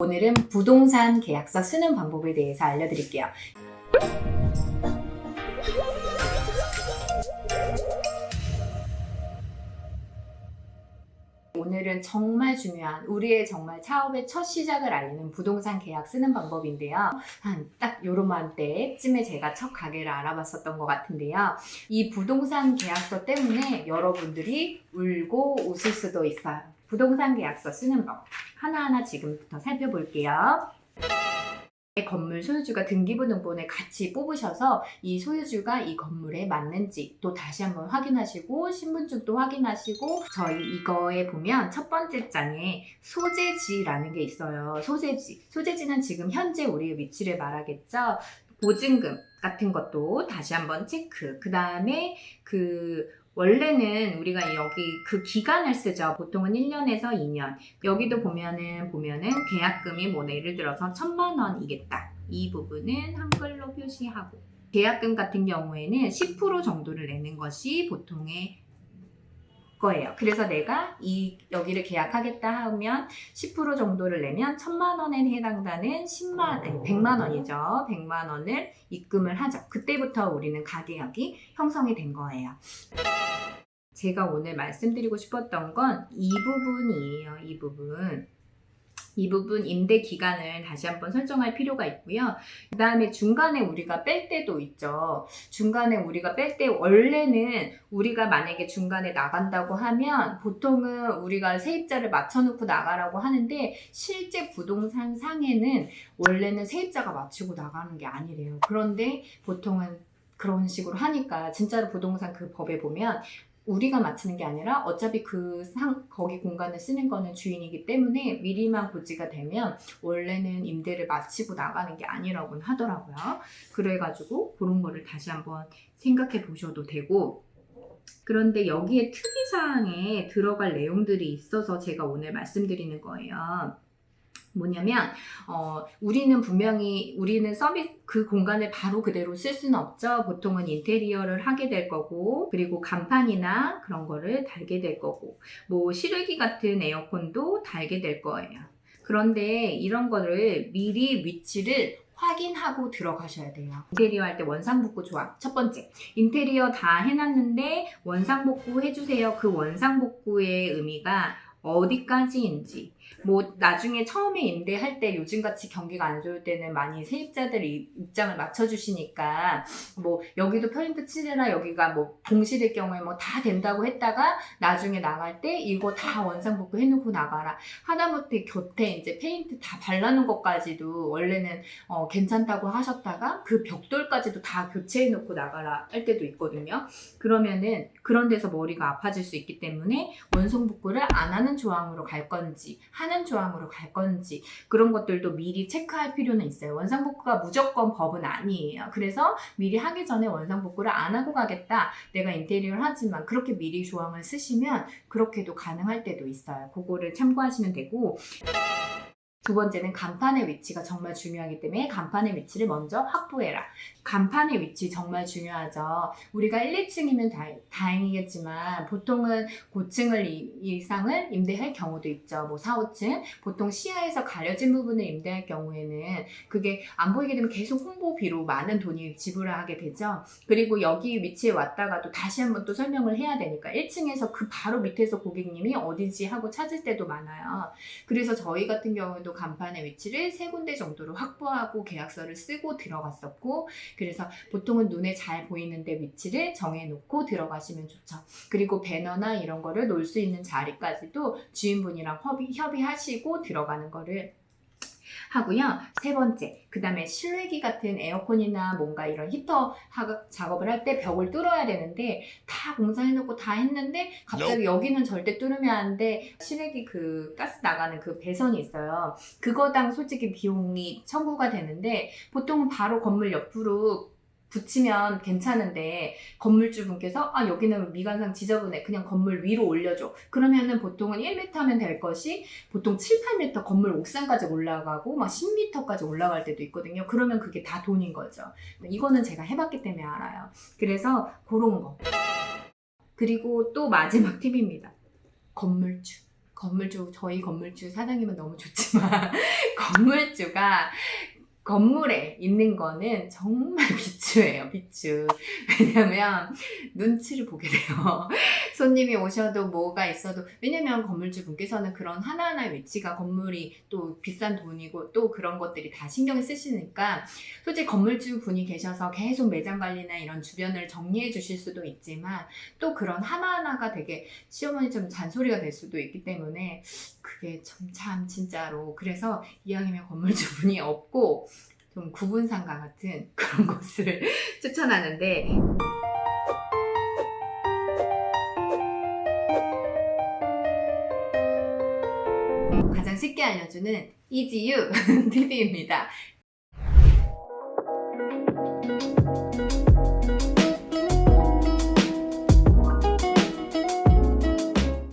오늘은 부동산 계약서 쓰는 방법에 대해서 알려드릴게요. 오늘은 정말 중요한 우리의 정말 사업의 첫 시작을 알리는 부동산 계약 쓰는 방법인데요. 딱 요런 때쯤에 제가 첫 가게를 알아봤었던 것 같은데요. 이 부동산 계약서 때문에 여러분들이 울고 웃을 수도 있어요. 부동산 계약서 쓰는 법 하나하나 지금부터 살펴볼게요. 건물 소유주가 등기부등본을 같이 뽑으셔서 이 소유주가 이 건물에 맞는지 또 다시 한번 확인하시고 신분증도 확인하시고 저희 이거에 보면 첫 번째 장에 소재지라는 게 있어요. 소재지는 지금 현재 우리의 위치를 말하겠죠. 보증금 같은 것도 다시 한번 체크. 그 다음에 원래는 우리가 여기 그 기간을 쓰죠. 보통은 1년에서 2년. 여기도 보면은 계약금이 뭐 예를 들어서 1,000만 원이겠다. 이 부분은 한글로 표시하고. 계약금 같은 경우에는 10% 정도를 내는 것이 보통의 거예요. 그래서 내가 여기를 계약하겠다 하면 10% 정도를 내면 1,000만 원에 해당되는 100만 원이죠. 100만 원을 입금을 하죠. 그때부터 우리는 가계약이 형성이 된 거예요. 제가 오늘 말씀드리고 싶었던 건 이 부분이에요. 이 부분 임대 기간을 다시 한번 설정할 필요가 있고요. 그 다음에 중간에 우리가 뺄 때도 있죠. 중간에 우리가 뺄 때 원래는 우리가 만약에 중간에 나간다고 하면 보통은 우리가 세입자를 맞춰놓고 나가라고 하는데 실제 부동산 상에는 원래는 세입자가 맞추고 나가는 게 아니래요. 그런데 보통은 그런 식으로 하니까 진짜로 부동산 그 법에 보면 우리가 맞추는 게 아니라 어차피 거기 공간을 쓰는 거는 주인이기 때문에 미리만 고지가 되면 원래는 임대를 마치고 나가는 게 아니라고는 하더라고요. 그래가지고 그런 거를 다시 한번 생각해 보셔도 되고, 그런데 여기에 특이사항에 들어갈 내용들이 있어서 제가 오늘 말씀드리는 거예요. 뭐냐면 우리는 서비스 그 공간을 바로 그대로 쓸 수는 없죠. 보통은 인테리어를 하게 될 거고, 그리고 간판이나 그런 거를 달게 될 거고, 뭐 실외기 같은 에어컨도 달게 될 거예요. 그런데 이런 거를 미리 위치를 확인하고 들어가셔야 돼요. 인테리어 할 때 원상복구 조합. 첫 번째, 인테리어 다 해놨는데 원상복구 해주세요. 그 원상복구의 의미가 어디까지인지, 뭐 나중에 처음에 임대할 때 요즘같이 경기가 안 좋을 때는 많이 세입자들이 입장을 맞춰주시니까 뭐 여기도 페인트 칠해라, 여기가 뭐 동실일 경우에 뭐 다 된다고 했다가 나중에 나갈 때 이거 다 원상복구 해놓고 나가라, 하다못해 곁에 이제 페인트 다 발라놓은 것까지도 원래는 괜찮다고 하셨다가 그 벽돌까지도 다 교체해놓고 나가라 할 때도 있거든요. 그러면은 그런 데서 머리가 아파질 수 있기 때문에 원상복구를 안 하는 조항으로 갈 건지 하는 조항으로 갈 건지 그런 것들도 미리 체크할 필요는 있어요. 원상복구가 무조건 법은 아니에요. 그래서 미리 하기 전에 원상복구를 안 하고 가겠다, 내가 인테리어를 하지만, 그렇게 미리 조항을 쓰시면 그렇게도 가능할 때도 있어요. 그거를 참고하시면 되고, 두 번째는 간판의 위치가 정말 중요하기 때문에 간판의 위치를 먼저 확보해라. 간판의 위치 정말 중요하죠. 우리가 1, 2층이면 다행이겠지만 보통은 고층을 이상을 임대할 경우도 있죠. 뭐 4, 5층. 보통 시야에서 가려진 부분을 임대할 경우에는 그게 안 보이게 되면 계속 홍보비로 많은 돈이 지불을 하게 되죠. 그리고 여기 위치에 왔다가도 다시 한번 또 설명을 해야 되니까 1층에서 그 바로 밑에서 고객님이 어디지 하고 찾을 때도 많아요. 그래서 저희 같은 경우도 간판의 위치를 3군데 정도로 확보하고 계약서를 쓰고 들어갔었고, 그래서 보통은 눈에 잘 보이는데 위치를 정해놓고 들어가시면 좋죠. 그리고 배너나 이런 거를 놓을 수 있는 자리까지도 주인분이랑 협의하시고 들어가는 거를 하고요. 세 번째, 그 다음에 실외기 같은 에어컨이나 뭔가 이런 히터 작업을 할 때 벽을 뚫어야 되는데 다 공사해놓고 다 했는데 갑자기 여기는 절대 뚫으면 안 돼. 실외기 그 가스 나가는 그 배선이 있어요. 그거당 솔직히 비용이 청구가 되는데 보통은 바로 건물 옆으로 붙이면 괜찮은데 건물주분께서 여기는 미관상 지저분해, 그냥 건물 위로 올려줘. 그러면은 보통은 1m 하면 될 것이 보통 7, 8m 건물 옥상까지 올라가고 막 10m까지 올라갈 때도 있거든요. 그러면 그게 다 돈인 거죠. 이거는 제가 해봤기 때문에 알아요. 그래서 그런 거. 그리고 또 마지막 팁입니다. 건물주. 저희 건물주 사장님은 너무 좋지만 건물주가 건물에 있는 거는 정말 비추예요, 비추. 왜냐면 눈치를 보게 돼요. 손님이 오셔도 뭐가 있어도, 왜냐면 건물주 분께서는 그런 하나하나의 위치가 건물이 또 비싼 돈이고 또 그런 것들이 다 신경을 쓰시니까 솔직히 건물주 분이 계셔서 계속 매장 관리나 이런 주변을 정리해 주실 수도 있지만 또 그런 하나하나가 되게 시어머니 좀 잔소리가 될 수도 있기 때문에 그게 참 진짜로, 그래서 이왕이면 건물주 분이 없고 좀 구분상가 같은 그런 곳을 추천하는데, 가장 쉽게 알려주는 이지유 TV입니다.